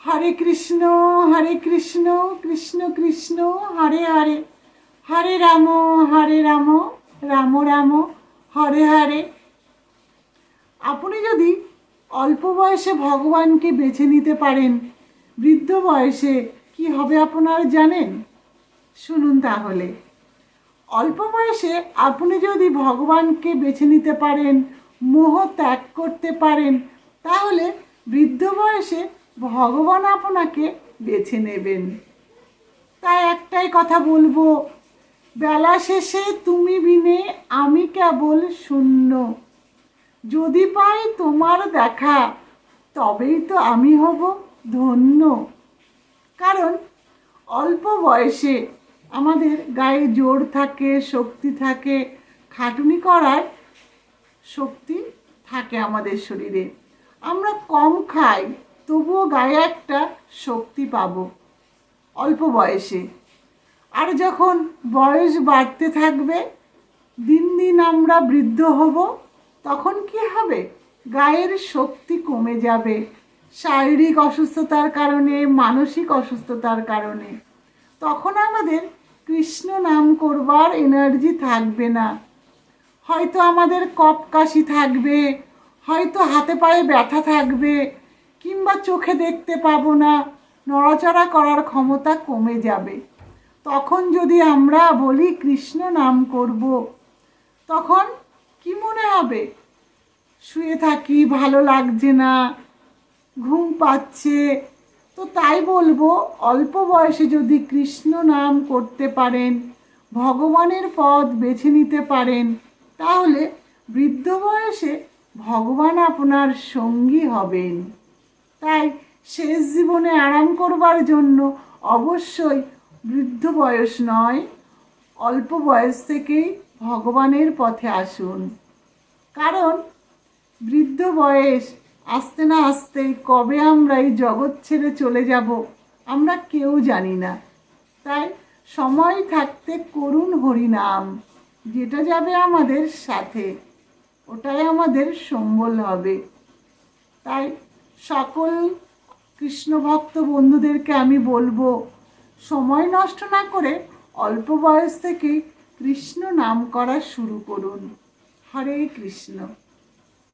হরে কৃষ্ণ কৃষ্ণ কৃষ্ণ হরে হরে, হরে রাম রাম রাম হরে হরে। আপনি যদি অল্প বয়সে ভগবানকে বেছে নিতে পারেন, বৃদ্ধ বয়সে কি হবে আপনার জানেন? শুনুন তাহলে। অল্প বয়সে আপনি যদি ভগবানকে বেছে নিতে পারেন, মোহ ত্যাগ করতে পারেন, তাহলে বৃদ্ধ বয়সে ভগবান আপনাকে বেছে নেবেন। তাই একটাই কথা বলবো, বেলা শেষে তুমি বিনে আমি কেবল শূন্য। যদি পাই তোমার দেখা, তবেই তো আমি হব ধন্য। কারণ অল্প বয়সে আমাদের গায়ে জোর থাকে, শক্তি থাকে, খাটুনি করার শক্তি থাকে আমাদের শরীরে। আমরা কম খাই, তবুও গায়ে একটা শক্তি পাবো অল্প বয়সে। আর যখন বয়স বাড়তে থাকবে, দিন দিন আমরা বৃদ্ধ হব, তখন কি হবে? গায়ের শক্তি কমে যাবে, শারীরিক অসুস্থতার কারণে, মানসিক অসুস্থতার কারণে। তখন আমাদের কৃষ্ণ নাম করবার এনার্জি থাকবে না। হয়তো আমাদের কফ কাশি থাকবে, হয়তো হাতে পায়ে ব্যথা থাকবে, কিংবা চোখে দেখতে পাবো না, নড়াচড়া করার ক্ষমতা কমে যাবে। তখন যদি আমরা বলি কৃষ্ণ নাম করব, তখন কি মনে হবে? শুয়ে থাকি, ভালো লাগছে না, ঘুম পাচ্ছে। তো তাই বলবো, অল্প বয়সে যদি কৃষ্ণ নাম করতে পারেন, ভগবানের পথ বেছে নিতে পারেন, তাহলে বৃদ্ধ বয়সে ভগবান আপনার সঙ্গী হবেন। তাই শেষ জীবনে আরাম করবার জন্য অবশ্যই বৃদ্ধ বয়স নয়, অল্প বয়স থেকেই ভগবানের পথে আসুন। কারণ বৃদ্ধ বয়স আসতে না আসতেই কবে আমরা এই জগৎ ছেড়ে চলে যাব আমরা কেউ জানি না। তাই সময় থাকতে করুন হরিনাম, যেটা যাবে আমাদের সাথে, ওটাই আমাদের সম্বল হবে। তাই সকল কৃষ্ণ ভক্ত বন্ধুদেরকে আমি বলবো, সময় নষ্ট না করে অল্প বয়স থেকেই কৃষ্ণ নাম করা শুরু করুন। হরে কৃষ্ণ।